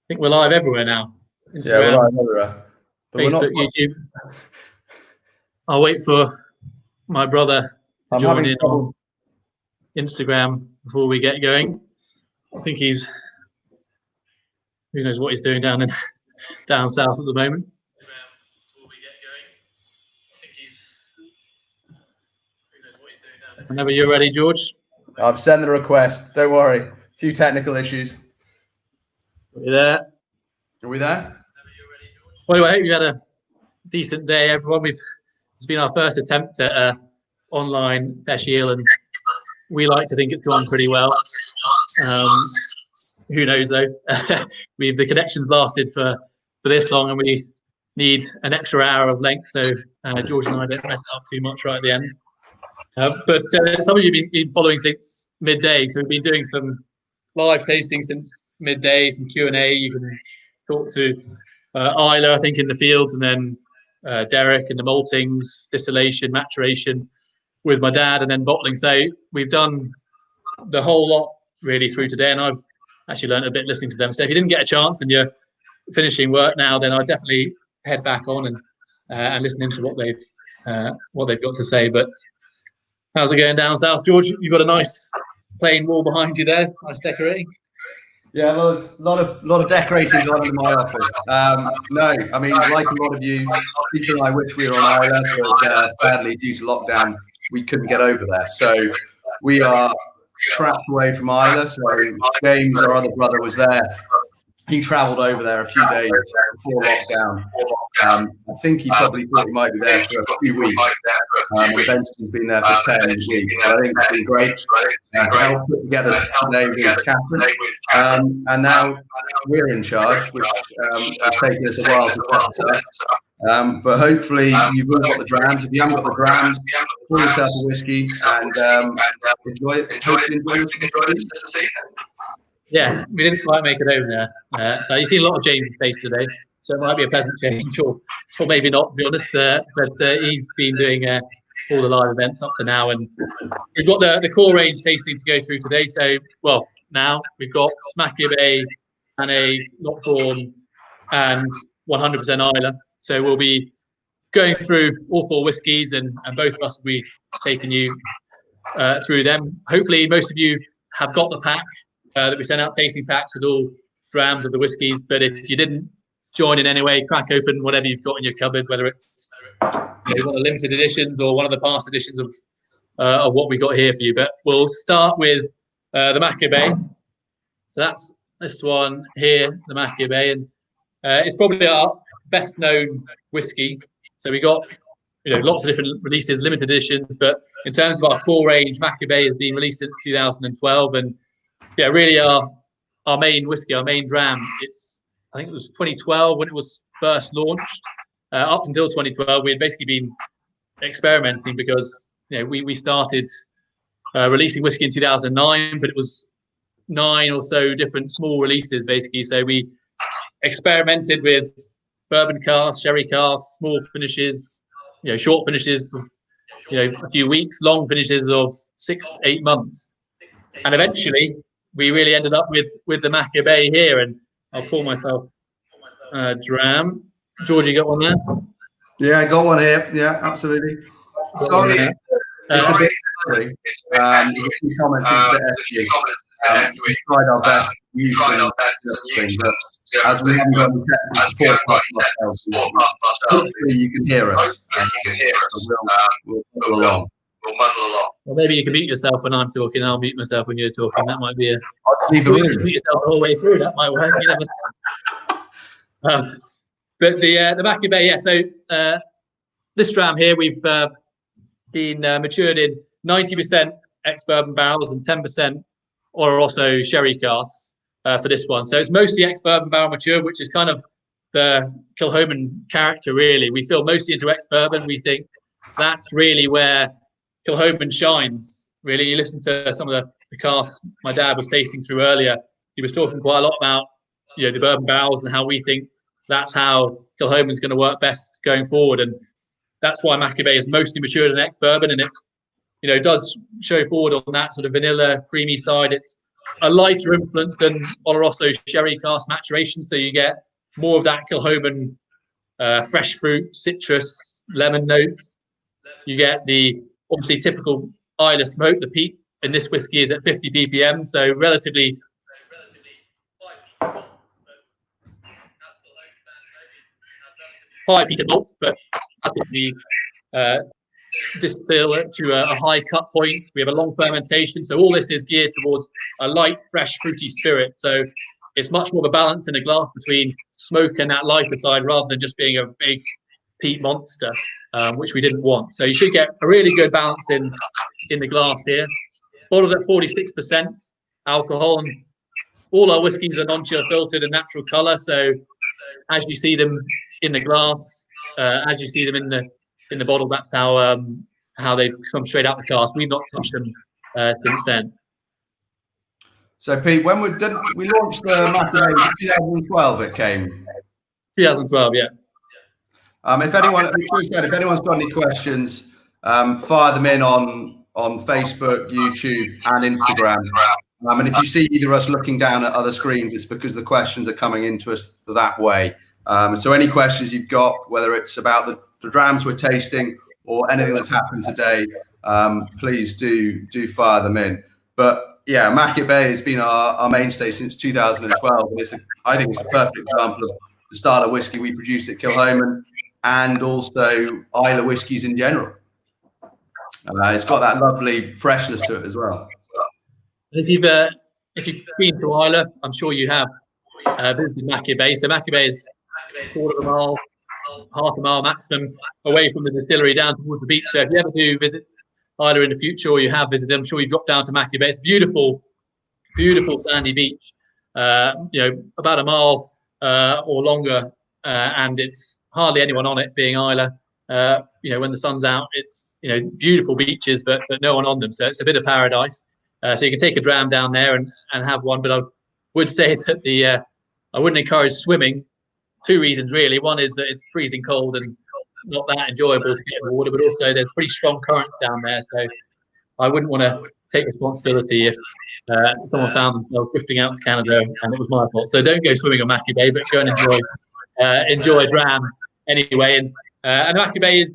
think we're live everywhere now. Instagram, yeah, we're live everywhere. But Facebook, YouTube. I'll wait for my brother to join in on Instagram before we get going. I think he's, who knows what he's doing down south at the moment. Whenever you're ready, George. I've sent the request. Don't worry. A few technical issues. Are you there? Are we there? Well, I hope you had a decent day, everyone. It's been our first attempt at online Feshiel, and we like to think it's gone pretty well. Who knows though? The connection's lasted for this long, and we need an extra hour of length, so George and I don't mess up too much right at the end. But some of you have been following since midday, so we've been doing some live tasting since midday, some Q&A. You can talk to Islay, I think, in the fields, and then Derek in the maltings, distillation, maturation with my dad, and then bottling. So we've done the whole lot really through today, and I've actually learned a bit listening to them. So if you didn't get a chance and you're finishing work now, then I'd definitely head back on and listen into what they've got to say. But how's it going down south, George? You've got a nice plain wall behind you there. Nice decorating. Yeah, a lot of decorating going on in my office. No, I mean, like a lot of you, Peter and I wish we were on Ireland, but sadly, due to lockdown, we couldn't get over there. So we are trapped away from Islay. So James, our other brother, was there. He travelled over there a few days before lockdown. I think he probably thought he might be there for a few weeks. Eventually he's been there for 10 weeks. I think it's been great. Helped put together today with Catherine. And now we're in charge, which has taken us a while to set up. But hopefully you've all got the drams. If you haven't got the drams, pour yourself a whiskey and enjoy it. Hopefully enjoy this. Yeah, we didn't quite make it over there. So you've seen a lot of James' face today, so it might be a pleasant change, or maybe not, to be honest. But he's been doing all the live events up to now, and we've got the core range tasting to go through today. So, well, now we've got Machi Bay, Sanaig, Loch Gorm, and 100% Islay. So we'll be going through all four whiskies, and both of us will be taking you through them. Hopefully, most of you have got the pack. That we sent out tasting packs with all drams of the whiskies, but if you didn't join in any way, crack open whatever you've got in your cupboard, whether it's one of the limited editions or one of the past editions of what we got here for you. But we'll start with the Machi Bay. So that's this one here, the Machi Bay, and it's probably our best known whiskey. So we got lots of different releases, limited editions, but in terms of our core range, Machi Bay has been released since 2012, and yeah, really our main whiskey, our main dram. I think it was 2012 when it was first launched. Up until 2012, we had basically been experimenting because we started releasing whiskey in 2009, but it was 9 or so different small releases basically. So we experimented with bourbon casks, sherry casks, small finishes, short finishes of a few weeks, long finishes of 6-8 months, and eventually we really ended up with the Machi Bay here, and I'll pour myself a dram. George, you got one there? Yeah, I got one here. Yeah, absolutely. Sorry, it's a bit angry. The few comments is that we tried our best to use thing, but as we haven't got any technical support ourselves, hopefully you can hear us. We'll follow along. Well, maybe you can mute yourself when I'm talking. I'll mute myself when you're talking. That might be a. You can mute yourself the whole way through. That might work. But the Machi Bay, yeah. So this dram here, we've been matured in 90% ex-bourbon barrels and 10% Oloroso sherry casks for this one. So it's mostly ex-bourbon barrel mature, which is kind of the Kilchoman character, really. We feel mostly into ex-bourbon. We think that's really where Kilchoman shines, really. You listen to some of the casks my dad was tasting through earlier. He was talking quite a lot about the bourbon barrels and how we think that's how Kilchoman's going to work best going forward, and that's why Machi Bay is mostly matured in ex-bourbon, and it does show forward on that sort of vanilla creamy side. It's a lighter influence than Oloroso sherry cask maturation. So you get more of that Kilchoman fresh fruit, citrus, lemon notes. You get the obviously typical Islay smoke. The peat in this whiskey is at 50 ppm, so relatively high peated malt, but I think we distill it to a high cut point. We have a long fermentation, so all this is geared towards a light, fresh, fruity spirit. So it's much more of a balance in a glass between smoke and that lighter side, rather than just being a big peat monster, which we didn't want. So you should get a really good balance in the glass here. Bottled at 46% alcohol, and all our whiskies are non-chill filtered and natural colour. So as you see them in the glass, as you see them in the bottle, that's how they've come straight out the cask. We've not touched them since then. So Pete, when we launched the Machi Bay in 2012, it came. 2012, yeah. If anyone's got any questions, fire them in on Facebook, YouTube, and Instagram. And if you see either of us looking down at other screens, it's because the questions are coming into us that way. So any questions you've got, whether it's about the drams we're tasting or anything that's happened today, please do fire them in. But yeah, Machir Bay has been our mainstay since 2012, and I think it's a perfect example of the style of whiskey we produce at Kilchoman, and also Islay whiskies in general. It's got that lovely freshness to it as well. If you've been to Islay, I'm sure you have visited Machir Bay. So Machir Bay is quarter of a mile, half a mile maximum away from the distillery down towards the beach. So if you ever do visit Islay in the future, or you have visited, I'm sure you drop down to Machir Bay. It's beautiful, beautiful sandy beach. About a mile or longer, and it's hardly anyone on it, being Islay. When the sun's out, it's beautiful beaches, but no one on them. So it's a bit of paradise. So you can take a dram down there and have one. But I would say that I wouldn't encourage swimming. Two reasons really. One is that it's freezing cold and not that enjoyable to get in the water, but also there's pretty strong currents down there. So I wouldn't want to take responsibility if someone found themselves drifting out to Canada and it was my fault. So don't go swimming on Machi Bay, but go and enjoy a dram anyway. And Machi Bay is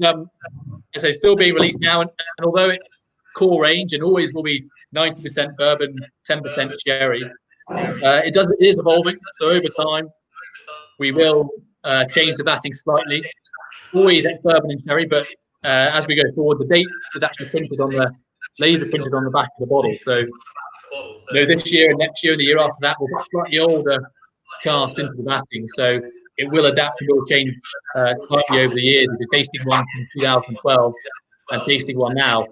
still being released now, and although it's core range and always will be 90% bourbon, 10% sherry, it is evolving. So over time, we will change the batting slightly. Always ex-bourbon and sherry, but as we go forward, the date is actually laser printed on the back of the bottle. So this year and next year and the year after that, we'll put slightly older casks into the batting. So it will adapt and will change slightly over the years. If you're tasting one from 2012 and tasting one now,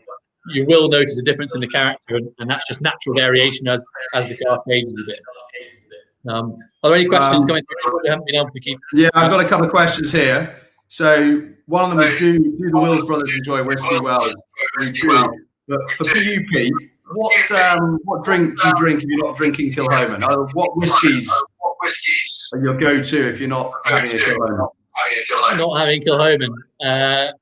you will notice a difference in the character, and that's just natural variation as the cask ages a bit. Are there any questions coming through? We haven't been able to keep. Yeah, I've got a couple of questions here. So one of them is, do the Wills brothers enjoy whiskey? Well, we do. But for you, Pete, what drink do you drink if you're not drinking Kilchoman? What whiskies are your go-to if you're not having a Kilchoman? Not having Kilchoman.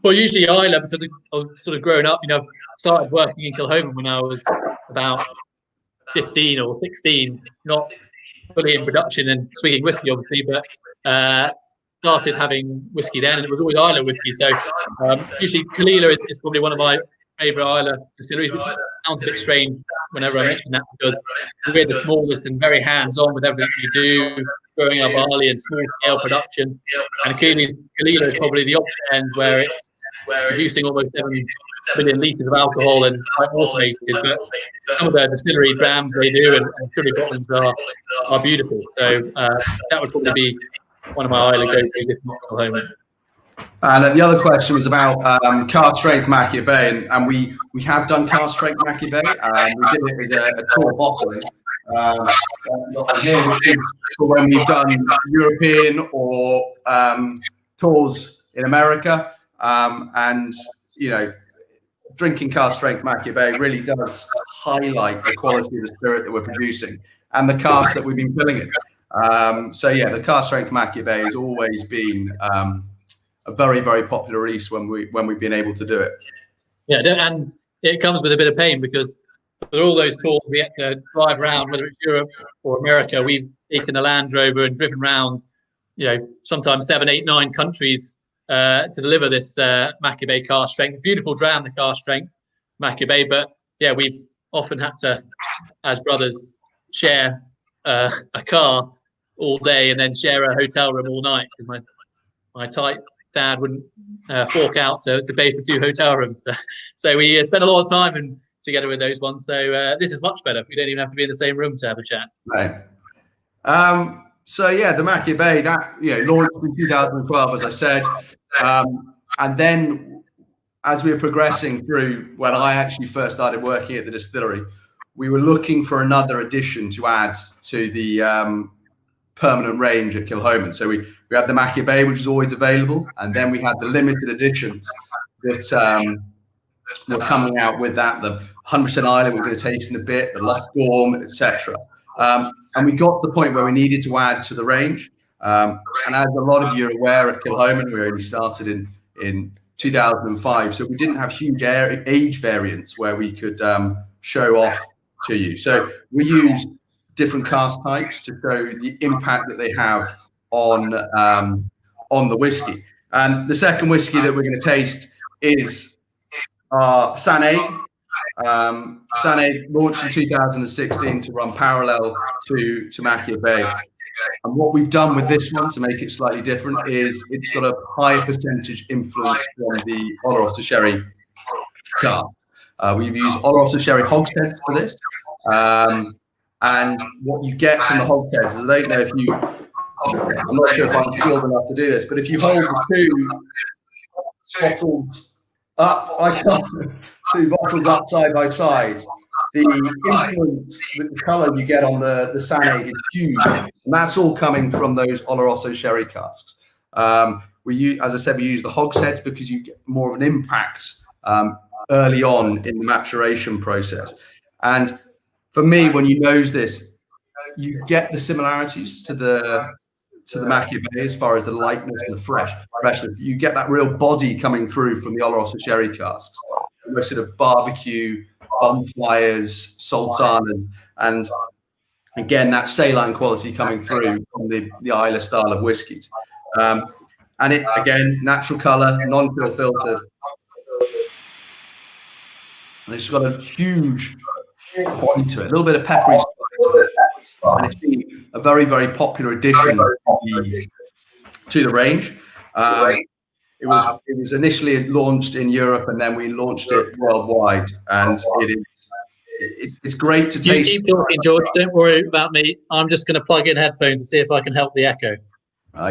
Well, usually Islay, because I was sort of growing up. I've started working in Kilchoman when I was about 15 or 16, not fully in production and swigging whiskey, obviously, but started having whiskey then, and it was always Islay whiskey. So usually Kalila is probably one of my favourite Islay distilleries, which sounds a bit strange whenever I mention that, because we're the smallest and very hands-on with everything we do, growing our barley and small-scale production. And Kalila is probably the opposite end, where it's producing almost 7 million litres of alcohol and quite automated. But some of the distillery drams they do and distillery bottlings are beautiful. So that would probably be one of my Islay go-tos, if not Kilchoman. And the other question was about cask strength Machir Bay, and we have done cask strength Machir Bay. We did it as a tour bottling. Here is for when we've done European or tours in America, and drinking cask strength Machir Bay really does highlight the quality of the spirit that we're producing and the cask that we've been filling it. So yeah, the cask strength Machir Bay has always been a very, very popular release when we've been able to do it. Yeah, and it comes with a bit of pain, because But all those tours we had to drive around, whether it's Europe or America, we've taken a Land Rover and driven around, sometimes 7, 8, 9 countries to deliver this Machi Bay cask strength. Beautiful dram, the cask strength, Machi Bay. But yeah, we've often had to, as brothers, share a car all day and then share a hotel room all night, because my tight dad wouldn't fork out to pay for 2 hotel rooms. So we spent a lot of time together with those ones. So this is much better. We don't even have to be in the same room to have a chat. Right. So yeah, the Machi Bay, that launched in 2012, as I said, and then as we were progressing through, when I actually first started working at the distillery, we were looking for another addition to add to the permanent range at Kilchomans. So we had the Machi Bay, which was always available, and then we had the limited editions that were coming out with that, the 100% Islay we're going to taste in a bit, the Loch Gorm, etc. And we got to the point where we needed to add to the range. And as a lot of you are aware, at Kilchomans, we only started in 2005, so we didn't have huge age variants where we could show off to you. So we used different cask types to show the impact that they have on the whiskey. And the second whiskey that we're going to taste is Sanaig. Sanaig launched in 2016 to run parallel to Machir Bay. And what we've done with this one to make it slightly different is it's got a higher percentage influence from the Oloroso sherry cask. We've used Oloroso sherry hogsheads for this. And what you get from the hogsheads is, I don't know if you, I'm not sure if I'm skilled enough to do this, but if you hold the 2 bottles up, I can't, 2 bottles up side by side, the influence with the colour you get on the Sanaig is huge, and that's all coming from those Oloroso sherry casks. We use, as I said, we use the hogsheads because you get more of an impact early on in the maturation process. And for me, when you nose this, you get the similarities to the Machi Bay as far as the lightness and the freshness. You get that real body coming through from the Oloroso sherry casks. We're sort of barbecue, bonfires, sultanas, and again that saline quality coming through from the Islay style of whiskies. And it, again, natural colour, non-chill filtered. And it's got a huge body to it, a little bit of peppery spice, and it's been a very, very popular addition to the range. It was initially launched in Europe, and then we launched it worldwide, and it's great to taste. You keep talking, George. Don't worry about me. I'm just going to plug in headphones to see if I can help the echo.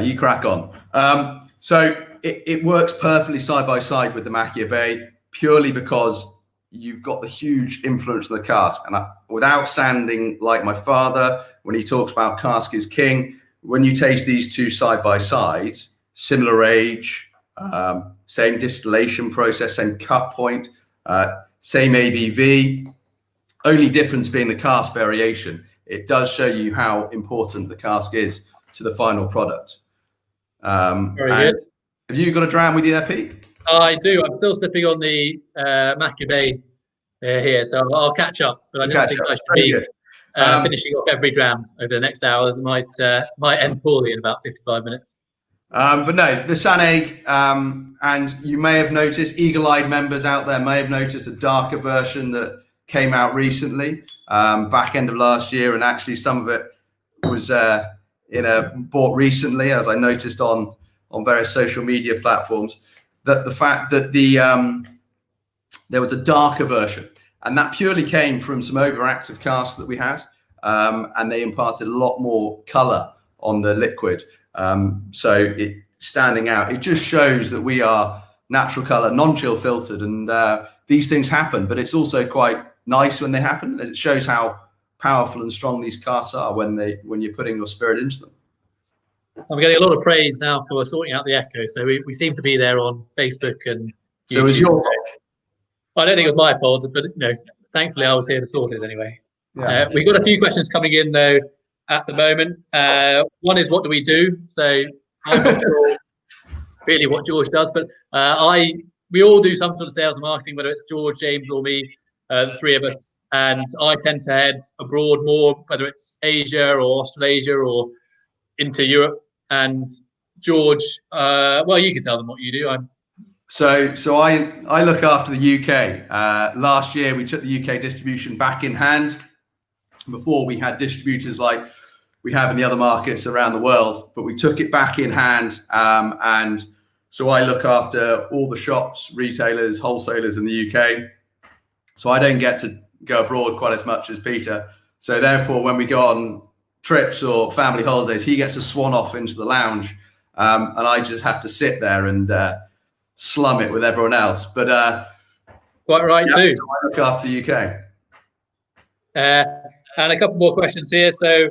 You crack on. So it works perfectly side by side with the Machir Bay, purely because you've got the huge influence of the cask. And without sounding like my father, when he talks about cask is king, when you taste these 2 side by side, similar age, same distillation process, same cut point, same ABV, only difference being the cask variation. It does show you how important the cask is to the final product. Very good. Have you got a dram with you there, Pete? I do. I'm still sipping on the Machi Bay here, so I'll catch up. But I don't think I should be finishing off every dram over the next hour. It might end poorly in about 55 minutes. But no, the Sanaig, and you may have noticed, eagle-eyed members out there may have noticed a darker version that came out recently, back end of last year, and actually some of it was bought recently, as I noticed on various social media platforms. That the fact that there was a darker version, and that purely came from some overactive casks that we had, and they imparted a lot more colour on the liquid. So it standing out, it just shows that we are natural colour, non-chill filtered, and these things happen, but it's also quite nice when they happen. It shows how powerful and strong these casks are when you're putting your spirit into them. I'm getting a lot of praise now for sorting out the echo, so we seem to be there on Facebook and YouTube. So it's your I don't think it was my fault, but thankfully I was here to sort it anyway. Yeah. We've got a few questions coming in though at the moment. One is, what do we do? So I'm not sure really what George does, but we all do some sort of sales and marketing, whether it's George, James, or me. The 3 of us and I tend to head abroad more, whether it's Asia or Australasia or into Europe. And George, well, you can tell them what you do. So I look after the UK. Last year we took the UK distribution back in hand. Before we had distributors like we have in the other markets around the world, but we took it back in hand. And so I look after all the shops, retailers, wholesalers in the UK. So I don't get to go abroad quite as much as Peter. So therefore, when we go on trips or family holidays, he gets to swan off into the lounge, and I just have to sit there and slum it with everyone else. But quite right too. So I look after the UK. And a couple more questions here. So,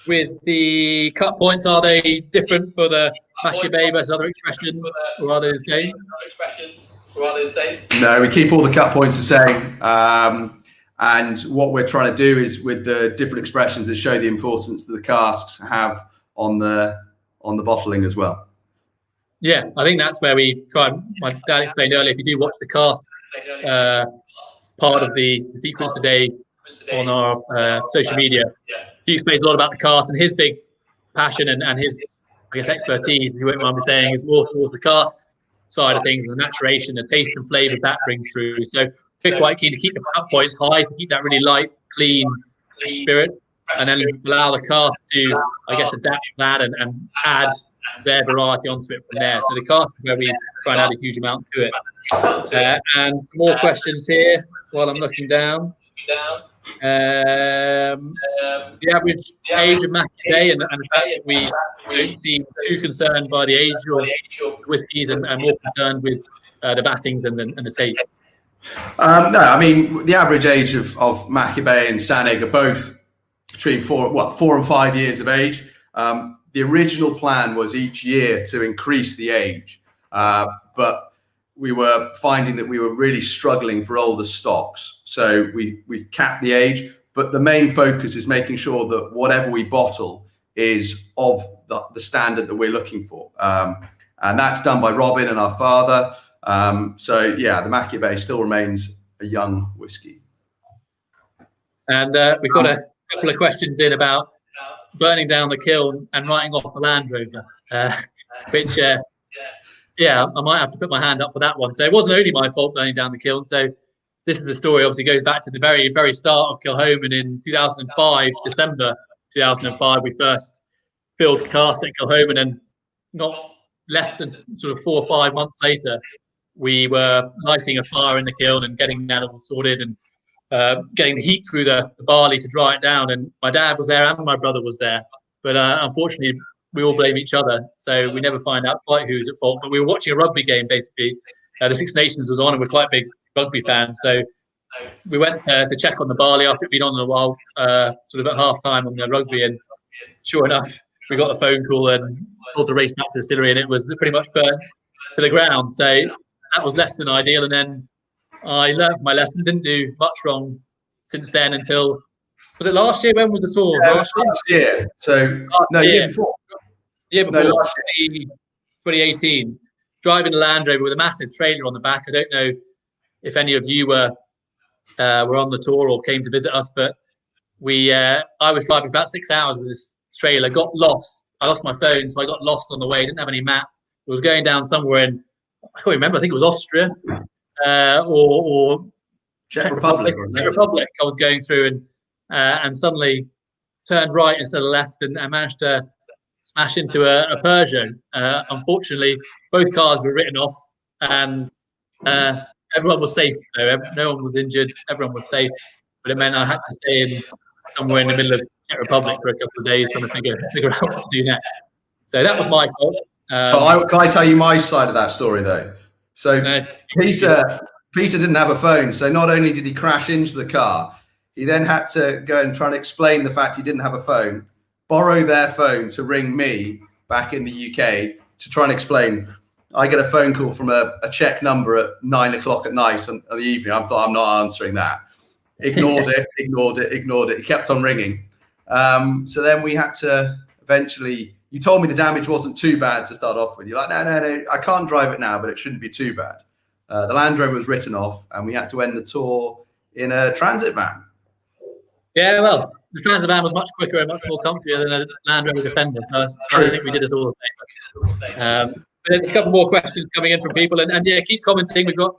with the cut points, are they different for the Machi Bay versus other expressions, or are they the same? No, we keep all the cut points the same. And what we're trying to do is, with the different expressions, is show the importance that the casks have on the bottling as well. Yeah, I think that's where we try. My dad explained earlier, if you do watch the cask part of the sequence today on our social media, he explains a lot about the cask, and his big passion and his, I guess, expertise, as you won't mind me saying, is more towards the cask side of things, and the maturation, the taste and flavour that brings through. So we're quite keen to keep the cut points high, to keep that really light, clean spirit, and then allow the cask to, I guess, adapt to that and add their variety onto it from there. So the cask is where we try and add a huge amount to it. And some more questions here while I'm looking down. The average age of Machi Bay, and the fact that we don't seem too concerned by the age of whiskies and more concerned with the battings and the taste. No, I mean, the average age of Machi Bay and Sanaig are both between 4 and 5 years of age. The original plan was each year to increase the age, but we were finding that we were really struggling for older stocks. So we capped the age, but the main focus is making sure that whatever we bottle is of the standard that we're looking for. And that's done by Robin and our father. So yeah, the Machi Bay still remains a young whiskey. And we've got a couple of questions in about burning down the kiln and writing off the Land Rover, which yeah, I might have to put my hand up for that one. So it wasn't only my fault burning down the kiln. So this is the story, obviously goes back to the very, very start of Kilchoman in 2005, December 2005. We first filled cask at Kilchoman, and not less than sort of 4 or 5 months later, we were lighting a fire in the kiln and getting that all sorted and getting the heat through the barley to dry it down. And my dad was there and my brother was there. But unfortunately, we all blame each other. So we never find out quite who's at fault. But we were watching a rugby game, basically. The Six Nations was on, and we're quite big rugby fans. So we went to check on the barley after it'd been on a while, sort of at half time on the rugby. And sure enough, we got a phone call and called to race back to the distillery, and it was pretty much burnt to the ground. So that was less than ideal. And then I learned my lesson, didn't do much wrong since then until, was it last year? When was the tour? Last year. So, no, year before. Year before, 2018. Driving a Land Rover with a massive trailer on the back. I don't know if any of you were on the tour or came to visit us, but I was driving about 6 hours with this trailer, got lost. I lost my phone, so I got lost on the way. Didn't have any map. It was going down somewhere in, I can't remember, I think it was Austria or Czech Republic. Czech Republic I was going through, and suddenly turned right instead of left, and I managed to smash into a Peugeot. Unfortunately, both cars were written off, and everyone was safe though. No one was injured. Everyone was safe, but it meant I had to stay in somewhere in the middle of Czech Republic for a couple of days trying to figure out what to do next. So that was my fault. But can I tell you my side of that story though? So Peter didn't have a phone, so not only did he crash into the car, he then had to go and try and explain the fact he didn't have a phone, borrow their phone to ring me back in the UK to try and explain. I get a phone call from a Czech number at 9 o'clock at night on the evening. I thought, I'm not answering that. Ignored it. It kept on ringing. So then we had to eventually, you told me the damage wasn't too bad to start off with. You're like, no, I can't drive it now, but it shouldn't be too bad. the Land Rover was written off, and we had to end the tour in a transit van. Yeah, well, the transit van was much quicker and much more comfier than a Land Rover Defender. So I think we did it all the same. There's a couple more questions coming in from people, and yeah, keep commenting. We've got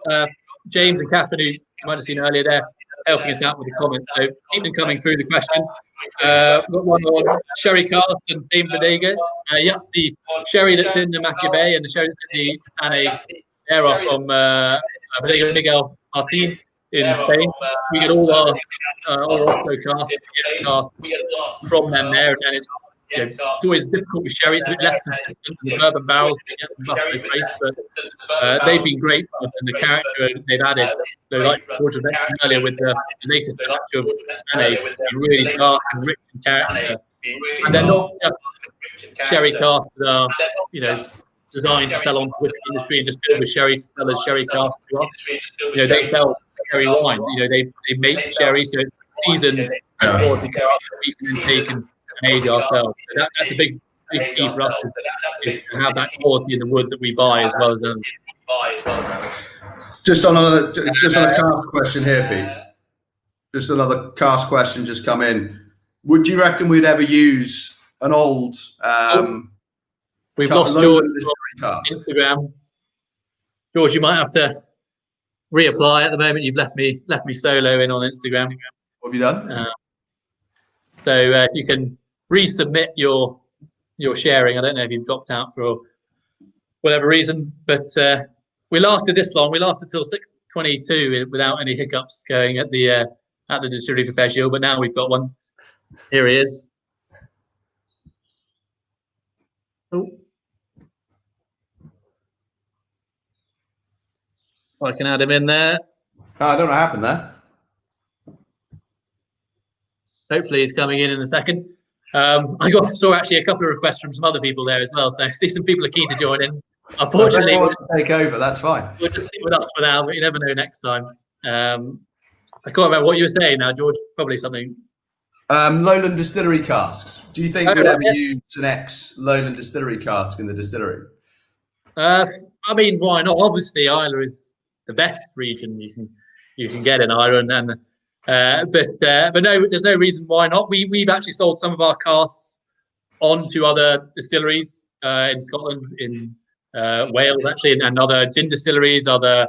James and Catherine, who you might have seen earlier there, helping us out with the comments. So keep them coming through the questions. We've got one on sherry cask and same bodega. Yeah, the sherry that's in the Machi Bay and the sherry that's in the Sanaig, they're are from Bodega Miguel Martin in Spain. We get all our Oslo casks from them there, and it's always difficult with sherry. It's a bit less consistent than the bourbon barrels. They get some buffalo taste, but they've been great for us, and the character they've added. So, like George was mentioning earlier, with the latest batch of Sanaig, it's really dark and rich in character. And they're not just sherry casks that are, designed to sell on to the industry and just filled with sherry to sell as sherry casks to us. They sell sherry wine. They make sherry, so it's seasoned and quality casks that we can take and age ourselves. So that's a big key for us, is to have that quality in the wood that we buy as well as Just on a cask question here, Pete. Just another cask question just come in. Would you reckon we'd ever use an old? We've lost George from Instagram. George, you might have to reapply at the moment. You've left me solo in on Instagram. What have you done? So if you can resubmit your sharing. I don't know if you've dropped out for whatever reason, but we lasted this long. We lasted till 6:22 without any hiccups going at the Distillery Professional, but now we've got one. Here he is. Oh. I can add him in there. Oh, I don't know what happened there. Hopefully he's coming in a second. I saw actually a couple of requests from some other people there as well, so I see some people are keen to join in. Unfortunately, we'll take over. That's fine. We'll just stick with us for now, but you never know next time. I can't remember what you were saying now, George. Probably something. Lowland Distillery casks. Do you think we'd ever use an ex-Lowland Distillery cask in the distillery? I mean, why not? Obviously, Islay is the best region you can get in Ireland, and but no, there's no reason why not. We've actually sold some of our casks on to other distilleries in Scotland, in Wales, actually, and other gin distilleries, other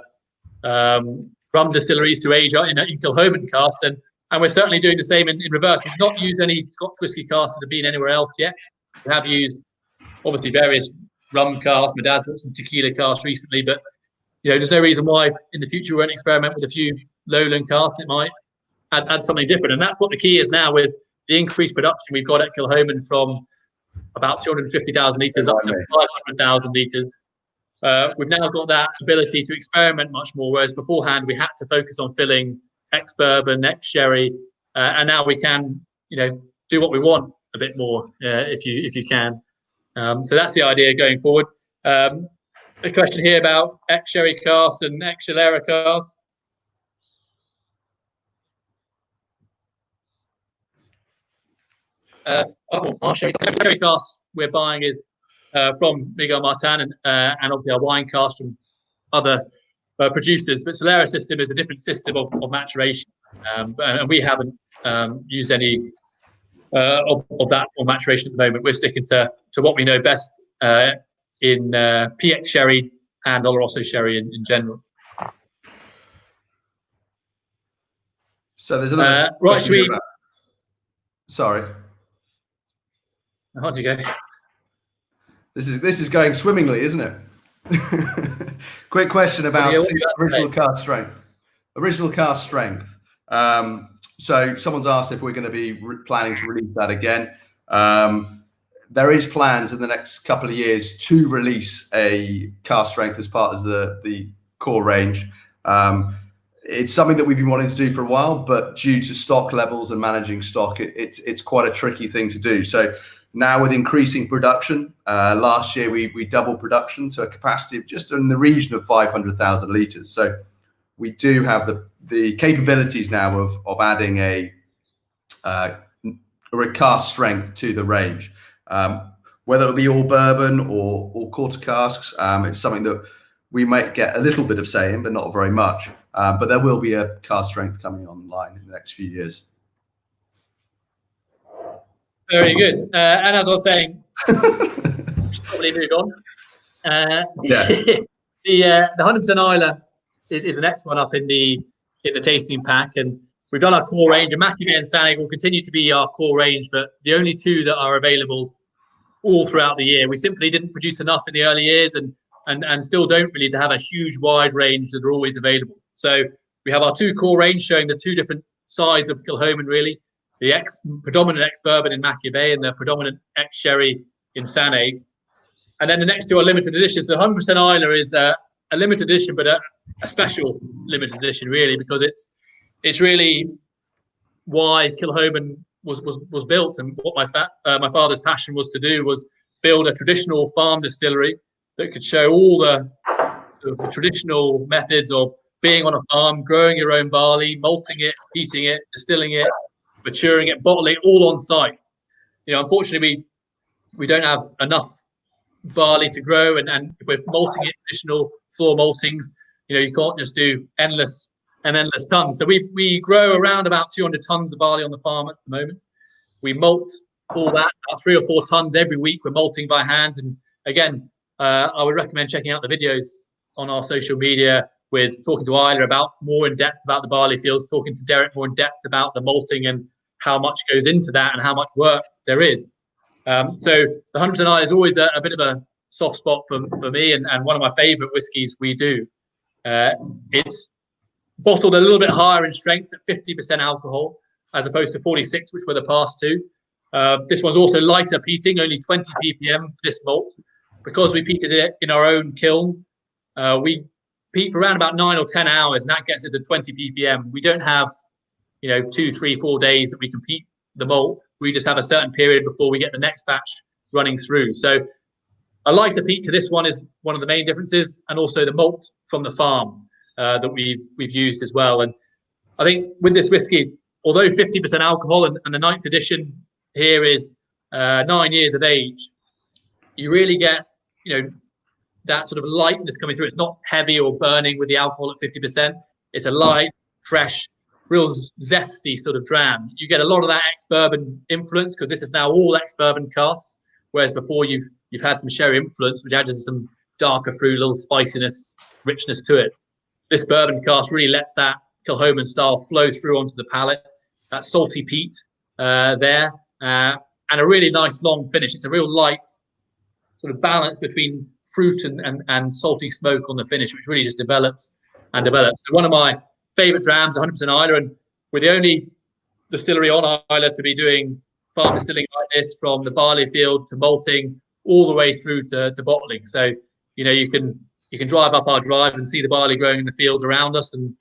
rum distilleries to Asia in Kilchoman casks, and we're certainly doing the same in reverse. We've not used any Scotch whisky casks that have been anywhere else yet. We have used obviously various rum casks. My dad's got some tequila casks recently, but there's no reason why in the future we won't experiment with a few lowland casks. It might add something different, and that's what the key is now with the increased production we've got at Kilchoman from about 250,000 litres up to 500,000 litres. We've now got that ability to experiment much more, whereas beforehand we had to focus on filling ex-bourbon, ex-sherry, and now we can, do what we want a bit more if you can. So that's the idea going forward. A question here about ex-sherry casks and ex-Solera casks. Our sherry casks we're buying is from Miguel Martin and obviously our wine casks from other producers, but Solera system is a different system of maturation, and we haven't used any of that for maturation at the moment. We're sticking to what we know best in PX sherry and Oloroso sherry in general. So there's another right. Sorry. How'd you go? This is going swimmingly, isn't it? Quick question about original cask strength. Original cask strength. So someone's asked if we're going to be planning to release that again. There is plans in the next couple of years to release a cask strength as part of the core range. It's something that we've been wanting to do for a while, but due to stock levels and managing stock, it's quite a tricky thing to do. So now with increasing production, last year we doubled production to a capacity of just in the region of 500,000 litres. So we do have the capabilities now of adding a cask strength to the range. Whether it'll be all bourbon or quarter casks, it's something that we might get a little bit of say in, but not very much. But there will be a cask strength coming online in the next few years. Very good. And as I was saying, probably move on. The 100% Islay is the next one up in the tasting pack, and we've done our core range. And Machi Bay and Sanaig will continue to be our core range, but the only two that are available all throughout the year. We simply didn't produce enough in the early years, and still don't really, to have a huge wide range that are always available. So we have our two core range showing the two different sides of Kilchoman, really. The predominant ex-bourbon in Machi Bay and the predominant ex-sherry in Sanaig. And then the next two are limited editions. The 100% Islay is a limited edition, but a special limited edition, really, because it's really why Kilchoman was built, and what my father's passion was to do was build a traditional farm distillery that could show all the traditional methods of being on a farm, growing your own barley, malting it, heating it, distilling it, maturing it, bottling it, all on site. Unfortunately, we don't have enough barley to grow, and if we're malting it, traditional floor maltings, you can't just do endless tons. So we grow around about 200 tons of barley on the farm at the moment. We malt all that, about 3 or 4 tons every week. We're malting by hand. And again, I would recommend checking out the videos on our social media with talking to Islay about more in depth about the barley fields, talking to Derek more in depth about the malting and how much goes into that and how much work there is. So the 100% Islay is always a bit of a soft spot for me, and one of my favourite whiskies we do. It's bottled a little bit higher in strength at 50% alcohol, as opposed to 46, which were the past two. This one's also lighter peating, only 20 ppm for this malt. Because we peated it in our own kiln, we peat for around about 9 or 10 hours, and that gets it to 20 ppm. We don't have 2, 3, 4 days that we can peat the malt. We just have a certain period before we get the next batch running through. So a lighter peat to this one is one of the main differences, and also the malt from the farm that we've used as well. And I think with this whiskey, although 50% alcohol, and the 9th edition here is 9 years of age, you really get that sort of lightness coming through. It's not heavy or burning with the alcohol at 50%. It's a light, fresh, real zesty sort of dram. You get a lot of that ex-bourbon influence, because this is now all ex-bourbon casks, whereas before you've had some sherry influence, which adds some darker fruit, a little spiciness, richness to it. This bourbon cask really lets that Kilchoman style flow through onto the palate. That salty peat there, and a really nice long finish. It's a real light sort of balance between fruit and salty smoke on the finish, which really just develops and develops. So one of my favourite drams, 100% Islay, and we're the only distillery on Islay to be doing farm distilling like this, from the barley field to malting all the way through to bottling. So you can drive up our drive and see the barley growing in the fields around us, and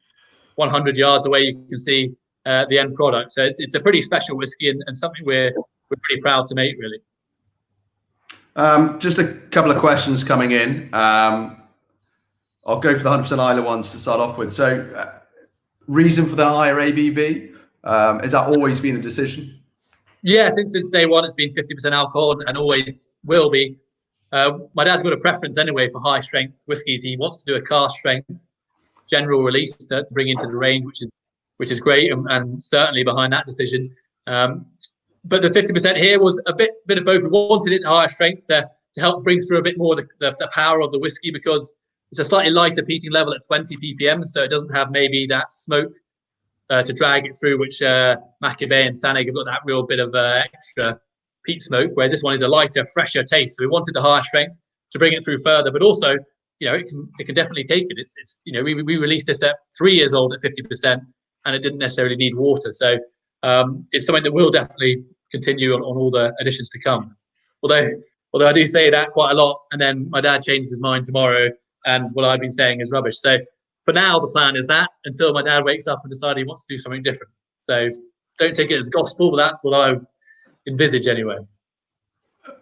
100 yards away you can see the end product. So it's a pretty special whiskey, and something we're pretty proud to make, really. Just a couple of questions coming in. I'll go for the 100% Islay ones to start off with. So reason for the higher ABV, has that always been a decision? Yeah, since day one, it's been 50% alcohol, and always will be. My dad's got a preference anyway for high strength whiskies. He wants to do a cask strength general release to bring into the range, which is great, and certainly behind that decision. But the 50% here was a bit of both. We wanted it higher strength to help bring through a bit more the power of the whiskey, because it's a slightly lighter peating level at 20 ppm, so it doesn't have maybe that smoke to drag it through, which Machi Bay and Sanaig have got that real bit of extra peat smoke, whereas this one is a lighter, fresher taste. So we wanted the higher strength to bring it through further, but also, it can definitely take it. It's we released this at 3 years old at 50%, and it didn't necessarily need water. So it's something that will definitely continue on all the editions to come. Although I do say that quite a lot, and then my dad changes his mind tomorrow, and what I've been saying is rubbish. So for now, the plan is that, until my dad wakes up and decides he wants to do something different. So don't take it as gospel, but that's what I envisage anyway.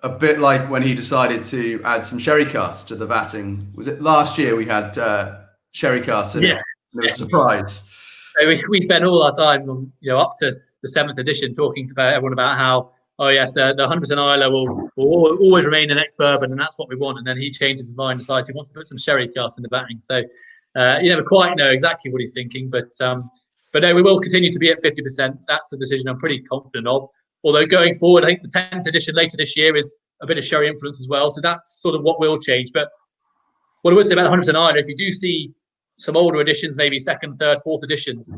A bit like when he decided to add some sherry casks to the vatting. Was it last year we had sherry casks in it? It was a surprise. So we spent all our time, up to the 7th edition, talking to everyone about how oh yes, the 100% Islay will always remain the next bourbon, and that's what we want. And then he changes his mind, decides he wants to put some sherry cask in the batting. So you never quite know exactly what he's thinking, but no, we will continue to be at 50%. That's the decision I'm pretty confident of. Although going forward, I think the 10th edition later this year is a bit of sherry influence as well. So that's sort of what will change. But what I would say about the 100% Islay, if you do see some older editions, maybe second, third, fourth editions,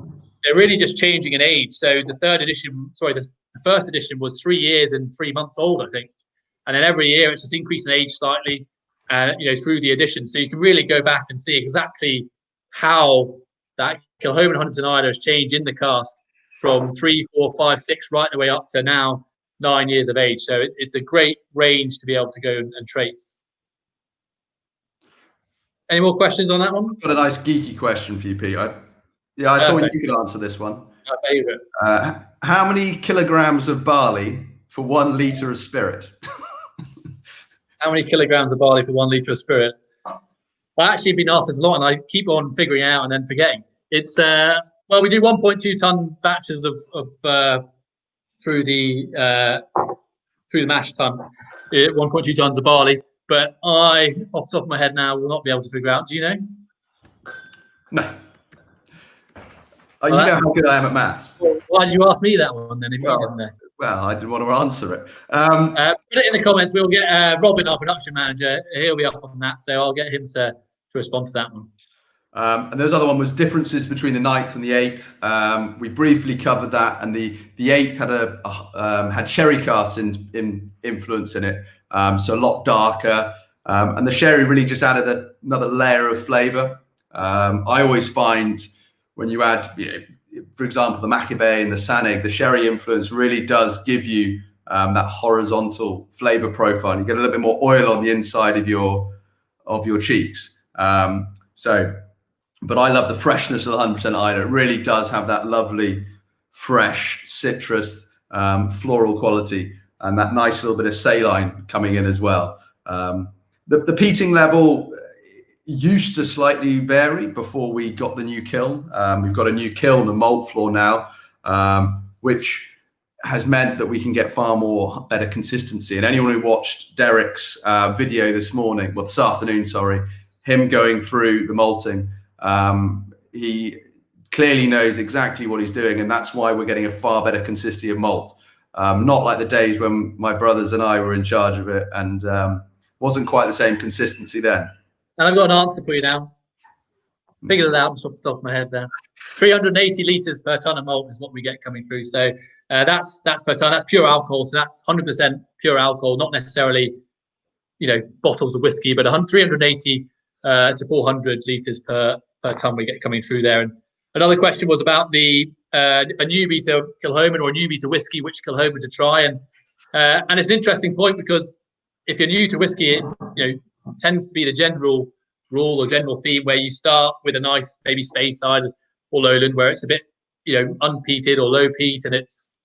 they're really just changing in age. So the first edition was 3 years and 3 months old, I think. And then every year it's just increasing age slightly, through the edition. So you can really go back and see exactly how that Kilchoman 100% Islay has changed in the cask from 3, 4, 5, 6, right the way up to now 9 years of age. So it's a great range to be able to go and trace. Any more questions on that one? Got a nice geeky question for you, Pete. I thought you could answer this one. My favourite. How many kilograms of barley for 1 litre of spirit? How many kilograms of barley for 1 litre of spirit? Well, actually, been asked this a lot, and I keep on figuring it out and then forgetting. It's we do 1.2 ton batches of through the mash tun, 1.2 tons of barley. But I, off the top of my head now, will not be able to figure out. Do you know? No. You know how good I am at maths. Well, why did you ask me that one then? If you didn't know. Well, I didn't want to answer it. Put it in the comments. We'll get Robin, our production manager. He'll be up on that, so I'll get him to respond to that one. And there's other one was differences between the 9th and the 8th. We briefly covered that, and the 8th had had sherry cask in influence in it, so a lot darker. And the sherry really just added another layer of flavour. I always find when you add, for example, the Machi Bay and the Sanaig, the sherry influence really does give you that horizontal flavour profile. You get a little bit more oil on the inside of your cheeks. But I love the freshness of the 100% Islay. It really does have that lovely, fresh, citrus, floral quality, and that nice little bit of saline coming in as well. The peating level used to slightly vary before we got the new kiln. We've got a new kiln and malt floor now, which has meant that we can get far more better consistency. And anyone who watched Derek's video this afternoon, him going through the malting, he clearly knows exactly what he's doing, and that's why we're getting a far better consistency of malt. Not like the days when my brothers and I were in charge of it, and wasn't quite the same consistency then. And I've got an answer for you now. Figured it out just off the top of my head there. 380 litres per tonne of malt is what we get coming through. So that's per tonne. That's pure alcohol. So that's 100% pure alcohol, not necessarily, bottles of whiskey, but 380 to 400 litres per tonne we get coming through there. And another question was about a newbie to Kilchoman or a newbie to whiskey, which Kilchoman to try. And it's an interesting point, because if you're new to whiskey, it tends to be the general rule or general theme where you start with a nice maybe Speyside or Lowland, where it's a bit unpeated or low peat, and it's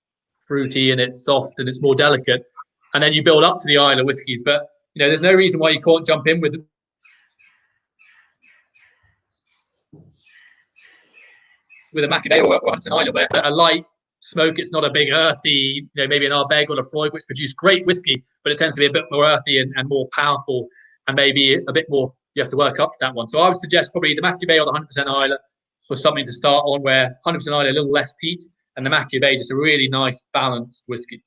fruity and it's soft and it's more delicate, and then you build up to the Islay whiskies. But there's no reason why you can't jump in with a Machi Bay or a 100% Islay, where a light smoke, it's not a big earthy, maybe an Ardbeg or a Freud, which produce great whiskey, but it tends to be a bit more earthy and more powerful, and maybe a bit more, you have to work up to that one. So I would suggest probably the Machi Bay or the 100% Islay for something to start on, where 100% Islay a little less peat, and the Machi Bay just a really nice balanced whiskey.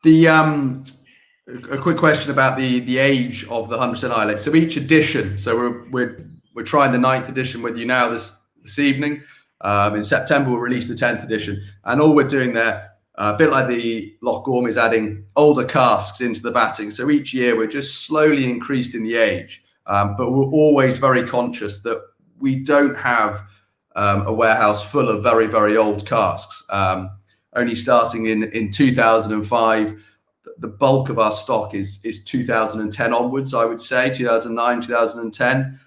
A quick question about the age of the 100% Islay. So each edition, so we're trying the 9th edition with you now this evening. In September we'll release the 10th edition, and all we're doing there, a bit like the Loch Gorm, is adding older casks into the vatting. So each year we're just slowly increasing the age, but we're always very conscious that we don't have a warehouse full of very, very old casks. Only starting in 2005, the bulk of our stock is 2010 onwards, I would say, 2009, 2010.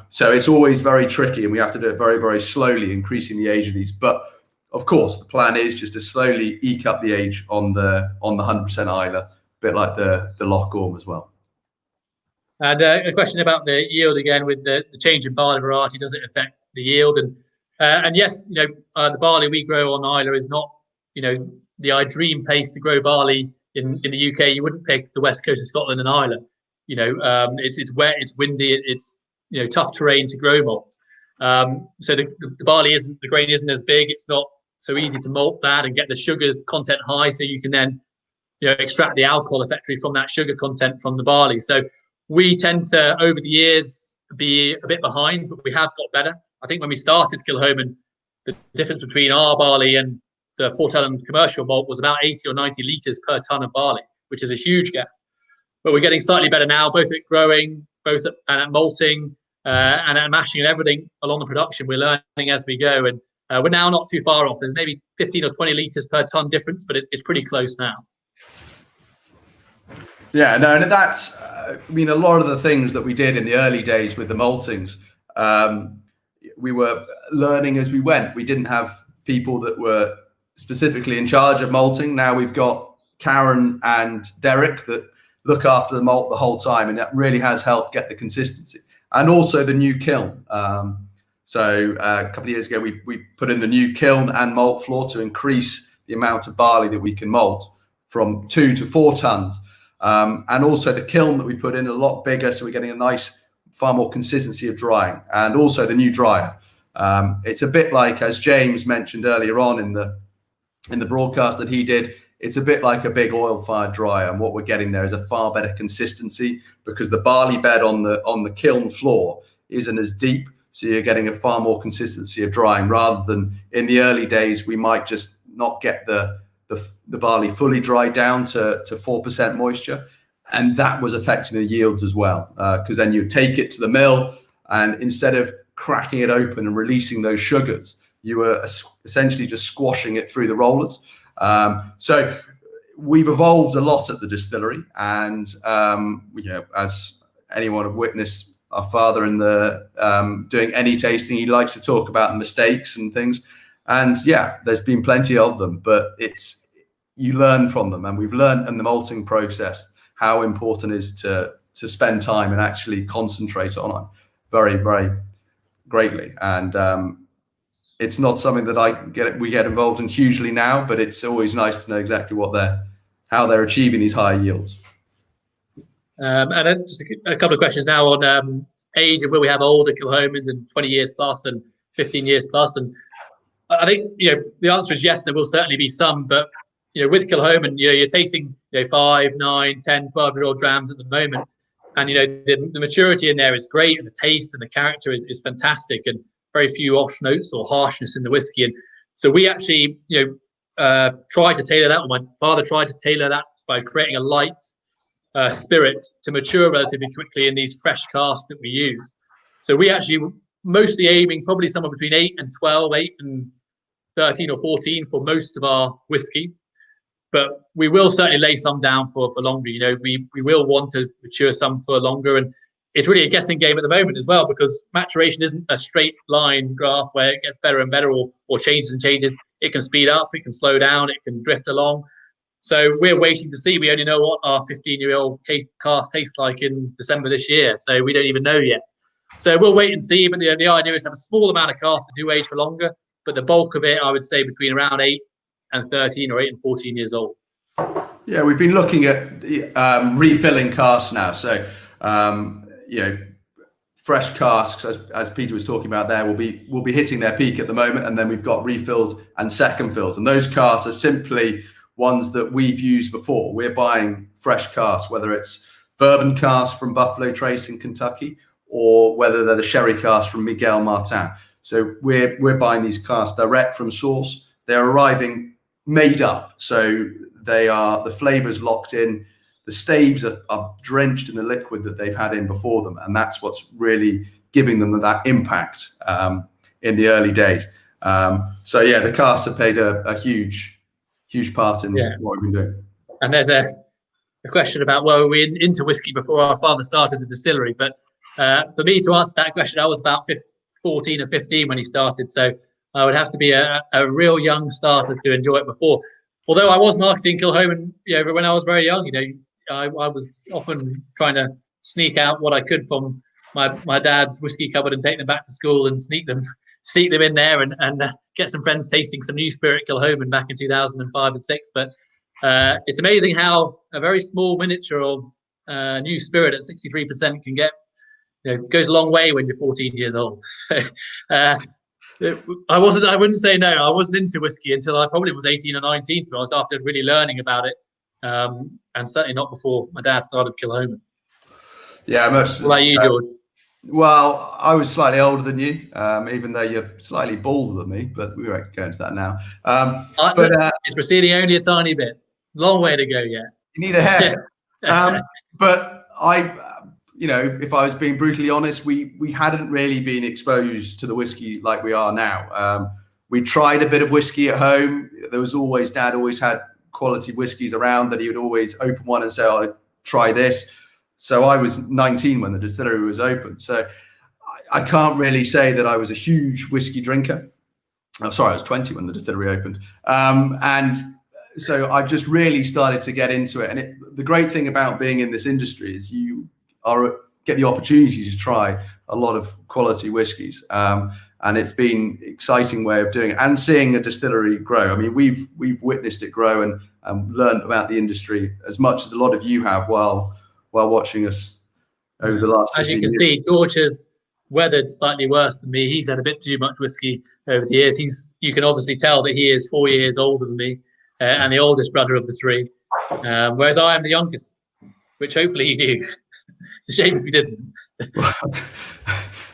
So it's always very tricky, and we have to do it very, very slowly, increasing the age of these. But of course, the plan is just to slowly eke up the age on the 100% Islay, a bit like the Loch Gorm as well. And a question about the yield again, with the change in barley variety, does it affect the yield? And yes, the barley we grow on Islay is not the dream place to grow barley in the UK, you wouldn't pick the west coast of Scotland and Ireland. It's wet, it's windy, it's tough terrain to grow malt. So the barley the grain isn't as big. It's not so easy to malt that and get the sugar content high, so you can then extract the alcohol effectively from that sugar content from the barley. So we tend to, over the years, be a bit behind, but we have got better. I think when we started Kilchoman, the difference between our barley and the Port Ellen commercial malt was about 80 or 90 litres per tonne of barley, which is a huge gap. But we're getting slightly better now, both at growing, at malting, and at mashing, and everything along the production. We're learning as we go, and we're now not too far off. There's maybe 15 or 20 litres per tonne difference, but it's pretty close now. Yeah, no, and that's, a lot of the things that we did in the early days with the maltings, we were learning as we went. We didn't have people that were specifically in charge of malting. Now we've got Karen and Derek that look after the malt the whole time, and that really has helped get the consistency. And also the new kiln. So a couple of years ago, we put in the new kiln and malt floor to increase the amount of barley that we can malt from 2 to 4 tons. And also the kiln that we put in a lot bigger, so we're getting a nice, far more consistency of drying. And also the new dryer. It's a bit like, as James mentioned earlier on in the broadcast that he did, it's a bit like a big oil-fired dryer, and what we're getting there is a far better consistency because the barley bed on the kiln floor isn't as deep, so you're getting a far more consistency of drying, rather than in the early days we might just not get the barley fully dried down to 4% moisture, and that was affecting the yields as well, because then you take it to the mill, and instead of cracking it open and releasing those sugars, you were essentially just squashing it through the rollers. So we've evolved a lot at the distillery, and as anyone have witnessed, our father in the doing any tasting, he likes to talk about the mistakes and things, and yeah, there's been plenty of them, but you learn from them, and we've learned in the malting process how important it is to spend time and actually concentrate on it very, very greatly. And it's not something that we get involved in hugely now, but it's always nice to know exactly how they're achieving these higher yields. And then just a couple of questions now on age, and will we have older Kilchomans in 20 years plus and 15 years plus? And I think the answer is yes, there will certainly be some, but with Kilchoman, you're tasting 5, 9, 10, 12-year-old drams at the moment, and the maturity in there is great, and the taste and the character is fantastic, and very few off notes or harshness in the whiskey. And so we actually tried to tailor that, or my father tried to tailor that by creating a light spirit to mature relatively quickly in these fresh casks that we use. So we actually mostly aiming probably somewhere between 8 and 12, 8 and 13 or 14 for most of our whiskey. But we will certainly lay some down for longer. We will want to mature some for longer, and it's really a guessing game at the moment as well, because maturation isn't a straight line graph where it gets better and better or changes and changes. It can speed up, it can slow down, it can drift along. So we're waiting to see. We only know what our 15-year-old cask tastes like in December this year, so we don't even know yet. So we'll wait and see. But the idea is to have a small amount of casks that do age for longer, but the bulk of it, I would say, between around 8 and 13 or 8 and 14 years old. Yeah, we've been looking at refilling casks now. So, fresh casks, as Peter was talking about there, will be hitting their peak at the moment, and then we've got refills and second fills, and those casks are simply ones that we've used before. We're buying fresh casks, whether it's bourbon casks from Buffalo Trace in Kentucky, or whether they're the sherry casks from Miguel Martin. So we're buying these casks direct from source. They're arriving made up, so the flavors locked in. The staves are drenched in the liquid that they've had in before them, and that's what's really giving them that impact in the early days. So yeah, the casks have played a huge part in what we've been doing. And there's a question about, well, we're into whiskey before our father started the distillery, but for me to answer that question, I was about 14 or 15 when he started, so I would have to be a real young starter to enjoy it before. Although I was marketing Kilchoman, when I was very young, I was often trying to sneak out what I could from my dad's whiskey cupboard and take them back to school and sneak them seat them in there and get some friends tasting some new spirit Kilchoman back in 2005 and 6. But it's amazing how a very small miniature of new spirit at 63% can get, goes a long way when you're 14 years old. So I wouldn't say no. I wasn't into whiskey until I probably was 18 or 19, to be honest, after really learning about it. And certainly not before my dad started Kilchoman. Yeah, What about you, George? Well, I was slightly older than you, even though you're slightly balder than me, but we won't go into that now. It's receding only a tiny bit. Long way to go yet. You need a haircut. But if I was being brutally honest, we hadn't really been exposed to the whiskey like we are now. We tried a bit of whiskey at home. There was always, Dad always had quality whiskies around that he would always open one and say, "Oh, try this." So I was 19 when the distillery was open. So I can't really say that I was a huge whiskey drinker. Oh, sorry, I was 20 when the distillery opened. And so I've just really started to get into it. And the great thing about being in this industry is you get the opportunity to try a lot of quality whiskies. And it's been an exciting way of doing it and seeing a distillery grow. I mean, we've witnessed it grow and learned about the industry as much as a lot of you have while watching us over the last 15 years. As you can see, George has weathered slightly worse than me. He's had a bit too much whiskey over the years. You can obviously tell that he is 4 years older than me and the oldest brother of the three, whereas I am the youngest, which hopefully he knew. It's a shame if he didn't.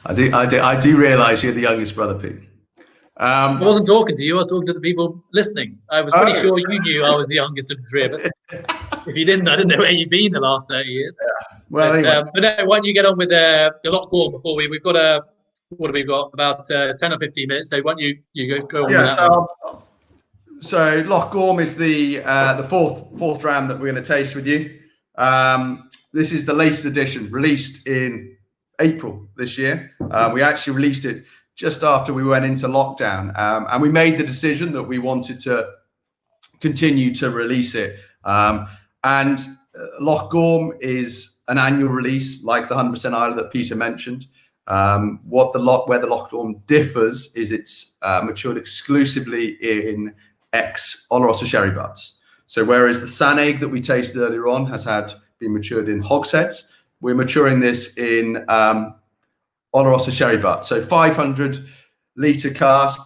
I do realise you're the youngest brother, Pete. I wasn't talking to you. I was talking to the people listening. I was pretty sure you knew I was the youngest of the three of us. If you didn't, I didn't know where you've been the last 30 years. Yeah. Well, anyway. But no, why don't you get on with the Loch Gorm before we've got what have we got? About 10 or 15 minutes. So why don't you go on with that? So Loch Gorm is the fourth dram that we're going to taste with you. This is the latest edition, released in April this year. We actually released it just after we went into lockdown, and we made the decision that we wanted to continue to release it. And Loch Gorm is an annual release, like the 100% Islay that Peter mentioned. Where the Loch Gorm differs is it's matured exclusively in ex-Oloroso sherry butts. So whereas the Sanaig that we tasted earlier on has been matured in hogsheads, we're maturing this in Oloroso sherry butts. So 500-litre cask,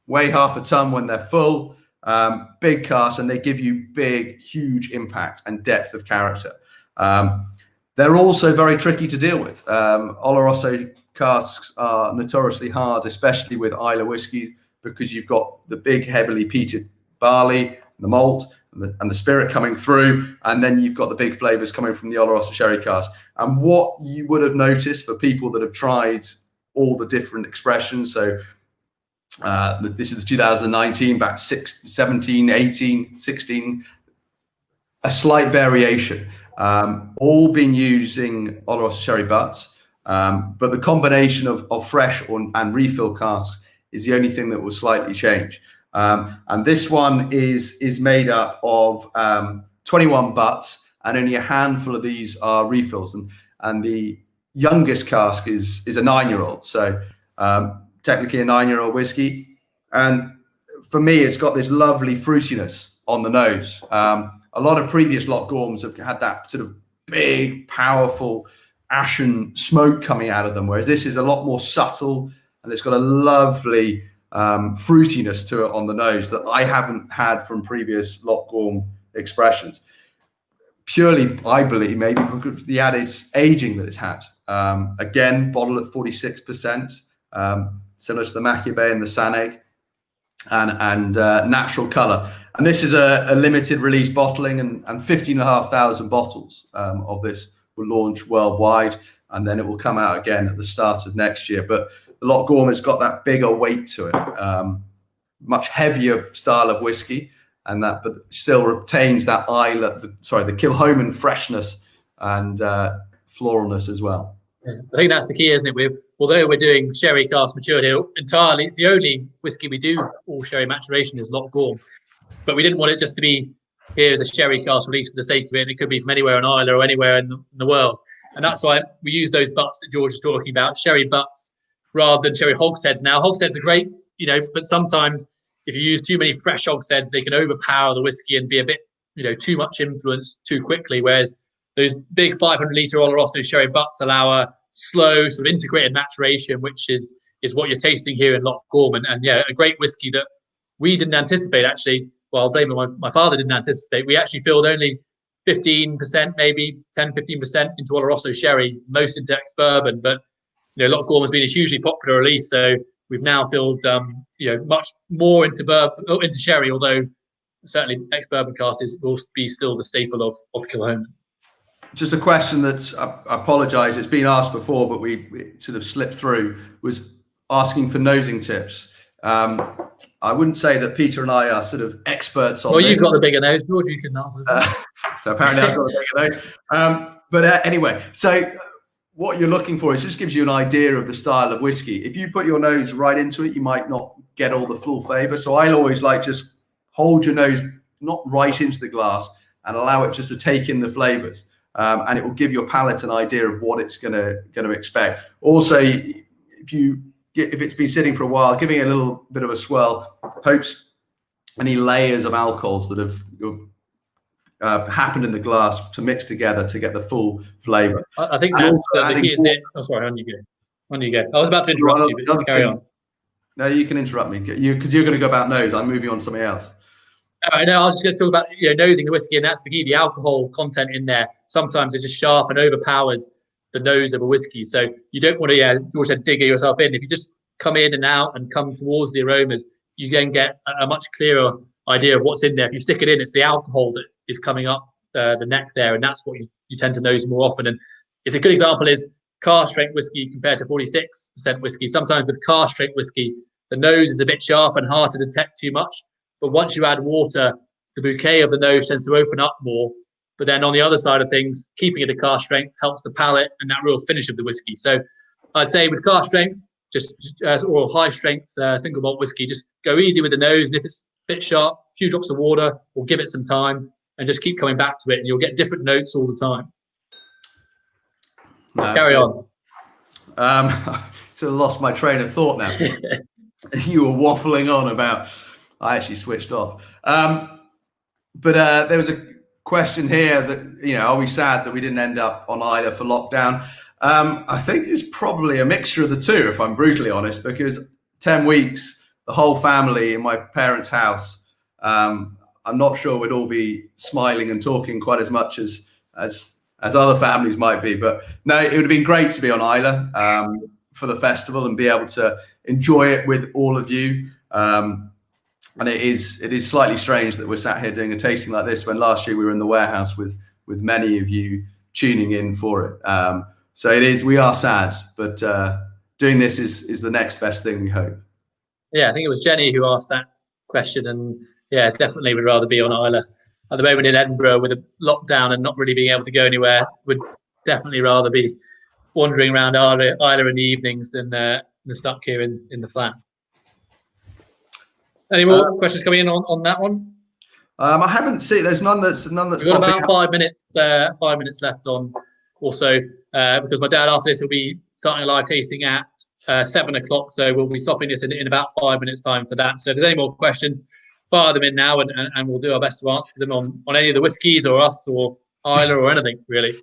weigh half a ton when they're full. Big cask, and they give you big, huge impact and depth of character. They're also very tricky to deal with. Oloroso casks are notoriously hard, especially with Islay whiskey, because you've got the big, heavily peated barley, the malt, and the spirit coming through, and then you've got the big flavors coming from the Oloroso sherry cask. And what you would have noticed for people that have tried all the different expressions, so this is the 2019, back 17, 18, 16, a slight variation. All been using Oloroso sherry butts, but the combination of fresh and refill casks is the only thing that will slightly change. And this one is made up of 21 butts, and only a handful of these are refills. And the youngest cask is a 9-year-old. So technically a 9-year-old whiskey. And for me, it's got this lovely fruitiness on the nose. A lot of previous Loch Gorms have had that sort of big, powerful, ashen smoke coming out of them, whereas this is a lot more subtle, and it's got a lovely fruitiness to it on the nose that I haven't had from previous Loch Gorm expressions. Purely, I believe, maybe because of the added aging that it's had. Again, bottled at 46%, similar to the Machi Bay and the Sanaig, and natural colour. And this is a limited release bottling, and 15,500 bottles of this will launch worldwide, and then it will come out again at the start of next year. But the Loch Gorm has got that bigger weight to it, much heavier style of whiskey, but still retains that the Kilchoman freshness and floralness as well. Yeah, I think that's the key, isn't it? Although we're doing sherry cask matured here entirely, it's the only whiskey we do all sherry maturation is Loch Gorm. But we didn't want it just to be here as a sherry cask release for the sake of it. It could be from anywhere in Ireland or anywhere in the world. And that's why we use those butts that George is talking about, sherry butts, rather than sherry hogsheads. Now, hogsheads are great, but sometimes if you use too many fresh hogsheads, they can overpower the whiskey and be a bit, too much influence too quickly. Whereas those big 500-litre Oloroso sherry butts allow a slow sort of integrated maturation, which is what you're tasting here in Loch Gorm. And yeah, a great whiskey that we didn't anticipate, actually. Well, blaming my father didn't anticipate. We actually filled only 15%, maybe 10-15% into Oloroso sherry, most into ex-bourbon. But Loch Gorm has been a hugely popular release, so we've now filled much more into sherry. Although certainly ex-bourbon cask will be still the staple of Kilchomans. Just a question that's, I apologise, it's been asked before, but we sort of slipped through, was asking for nosing tips. I wouldn't say that Peter and I are sort of experts on this. Well, you've got the bigger nose, George, you can answer. So apparently I've got the bigger nose. But anyway, so what you're looking for is just gives you an idea of the style of whiskey. If you put your nose right into it, you might not get all the full flavour. So I always like just hold your nose not right into the glass and allow it just to take in the flavours. And it will give your palate an idea of what it's going to expect. Also, if it's been sitting for a while, giving it a little bit of a swirl, hopes any layers of alcohols that have happened in the glass to mix together to get the full flavour. I think that's the key, isn't it? Oh, sorry, on you go. I was about to interrupt you, but carry on. No, you can interrupt me because you're going to go about nose. I'm moving on to something else. I know. I was just going to talk about nosing the whiskey, and that's the key. The alcohol content in there sometimes is just sharp and overpowers the nose of a whiskey. So you don't want to, George said, dig yourself in. If you just come in and out and come towards the aromas, you then get a much clearer idea of what's in there. If you stick it in, it's the alcohol that is coming up the neck there, and that's what you tend to nose more often. And it's a good example is cask strength whiskey compared to 46% whiskey. Sometimes with cask strength whiskey, the nose is a bit sharp and hard to detect too much. But once you add water, the bouquet of the nose tends to open up more. But then on the other side of things, keeping it at cask strength helps the palate and that real finish of the whiskey. So I'd say with cask strength, or high strength single malt whiskey, just go easy with the nose. And if it's a bit sharp, a few drops of water, or give it some time and just keep coming back to it. And you'll get different notes all the time. No, carry on. Sort of lost my train of thought now. You were waffling on about... I actually switched off. But there was a question here that, are we sad that we didn't end up on Islay for lockdown? I think it's probably a mixture of the two, if I'm brutally honest, because 10 weeks, the whole family in my parents' house, I'm not sure we'd all be smiling and talking quite as much as other families might be. But no, it would have been great to be on Islay for the festival and be able to enjoy it with all of you. And it is slightly strange that we're sat here doing a tasting like this when last year we were in the warehouse with many of you tuning in for it. So it is. We are sad, but doing this is the next best thing, we hope. Yeah, I think it was Jenny who asked that question, and yeah, definitely would rather be on Islay at the moment in Edinburgh with a lockdown and not really being able to go anywhere. Would definitely rather be wandering around Islay in the evenings than stuck here in the flat. Any more questions coming in on that one? I haven't seen. There's none that's. We've got about 5 minutes. 5 minutes left on. Also, because my dad after this will be starting a live tasting at 7 o'clock, so we'll be stopping this in about 5 minutes time for that. So if there's any more questions, fire them in now, and we'll do our best to answer them on any of the whiskies or us or Islay or anything really.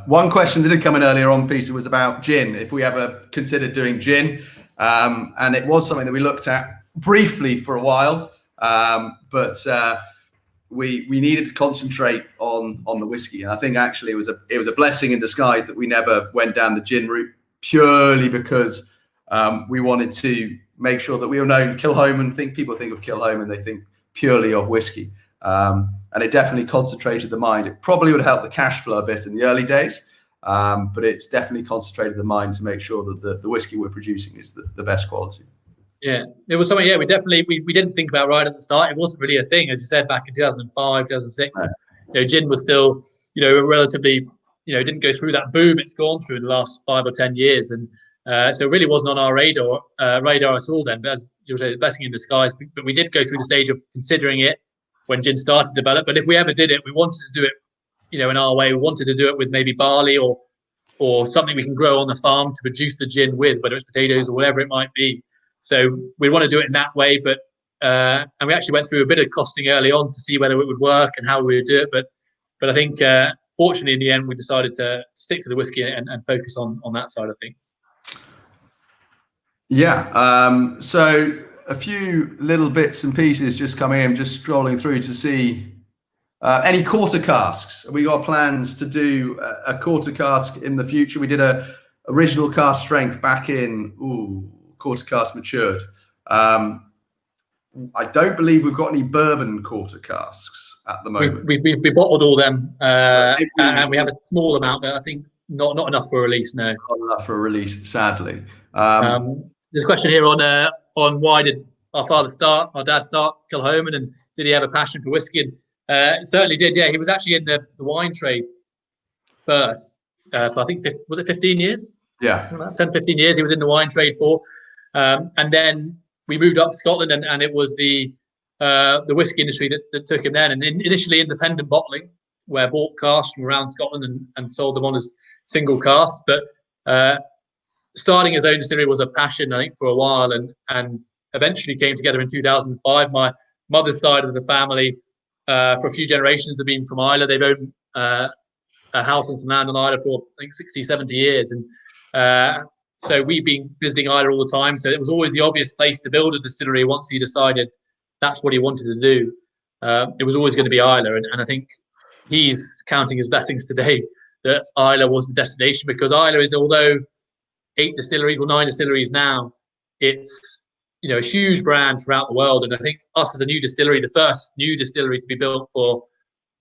One question that did come in earlier on, Peter, was about gin. If we ever considered doing gin, and it was something that we looked at briefly for a while, but we needed to concentrate on the whiskey, and I think actually it was a blessing in disguise that we never went down the gin route, purely because we wanted to make sure that we were known Kilchoman. People think of Kilchoman, they think purely of whiskey, and it definitely concentrated the mind. It probably would help the cash flow a bit in the early days, but it's definitely concentrated the mind to make sure that the whiskey we're producing is the best quality. Yeah, it was something. Yeah, we definitely we didn't think about right at the start. It wasn't really a thing, as you said, back in 2005, 2006. Right. Gin was still, relatively, didn't go through that boom it's gone through in the last 5 or 10 years, and so it really wasn't on our radar at all then. But as you say, blessing in disguise. But we did go through the stage of considering it when gin started to develop. But if we ever did it, we wanted to do it, in our way. We wanted to do it with maybe barley or or something we can grow on the farm to produce the gin with, whether it's potatoes or whatever it might be. So we want to do it in that way, but and we actually went through a bit of costing early on to see whether it would work and how we would do it. But I think fortunately in the end we decided to stick to the whiskey and focus on that side of things. Yeah. So a few little bits and pieces just coming in, just scrolling through to see any quarter casks. We got plans to do a quarter cask in the future. We did a original cask strength back in quarter cask matured. I don't believe we've got any bourbon quarter casks at the moment. We bottled all them, and we have a small amount, but I think not enough for a release. No, not enough for a release, sadly. There's a question here on why did our dad start Kilchoman, and did he have a passion for whiskey? And certainly did. Yeah, he was actually in the wine trade first for I think was it 15 years? Yeah, 10, 15 years he was in the wine trade for, and then we moved up to Scotland, and it was the whiskey industry that took him then. And initially independent bottling, where bought casks from around Scotland and sold them on as single casks. But starting his own distillery was a passion, I think, for a while, and eventually came together in 2005. My mother's side of the family, for a few generations, have been from Islay. They've owned a house and some land on Islay for I think 60, 70 years, and so we've been visiting Islay all the time. So it was always the obvious place to build a distillery once he decided that's what he wanted to do. It was always going to be Islay, and I think he's counting his blessings today that Islay was the destination, because Islay is, although 9 distilleries now, it's a huge brand throughout the world. And I think us as a new distillery, the first new distillery to be built for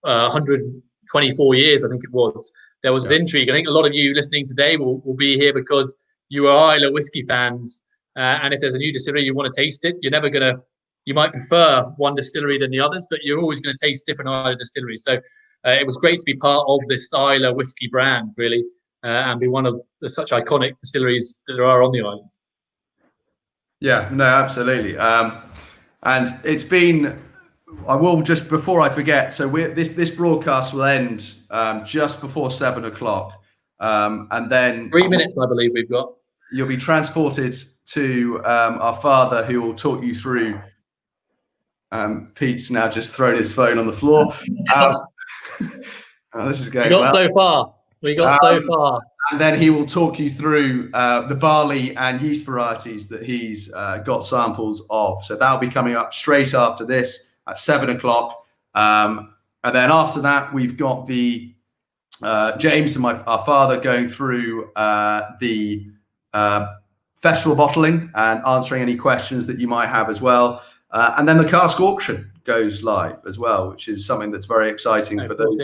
124 years, I think it was, there was intrigue. I think a lot of you listening today will be here because you are Islay whiskey fans, and if there's a new distillery, you want to taste it. You might prefer one distillery than the others, but you're always going to taste different Islay distilleries. So it was great to be part of this Islay whiskey brand, really, and be one of such iconic distilleries that there are on the island. Yeah, no, absolutely. And it's been, I will just, before I forget, so this broadcast will end just before 7 o'clock. And then 3 minutes, I believe we've got. You'll be transported to our father, who will talk you through. Pete's now just thrown his phone on the floor. This is going well. We got so far. And then he will talk you through the barley and yeast varieties that he's got samples of. So that'll be coming up straight after this at 7 o'clock. And then after that, we've got the James and our father going through the festival bottling and answering any questions that you might have as well. And then the cask auction goes live as well, which is something that's very exciting for those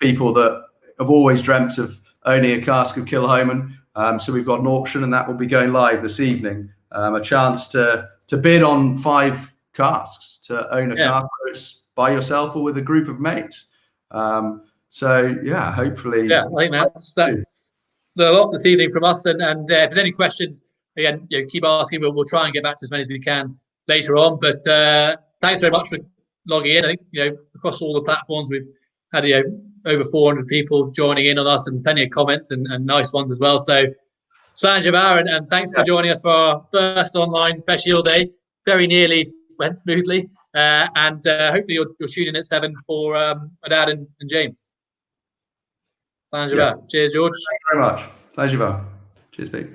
people that have always dreamt of owning a cask of Kilchoman. So we've got an auction, and that will be going live this evening. A chance to bid on 5 casks, to own a cask, whether it's by yourself or with a group of mates. So yeah, hopefully. Yeah, I think that's a lot this evening from us. And if there's any questions, again, keep asking. We'll try and get back to as many as we can later on. But thanks very much for logging in. I think across all the platforms we've had over 400 people joining in on us, and plenty of comments and nice ones as well. So Sanaig, and thanks for joining us for our first online Feshiel Day. Very nearly went smoothly, and hopefully you'll tune in at 7 for my dad and James. Sanaig. Cheers, George. Thank you very much. Sanaig. Cheers, Pete.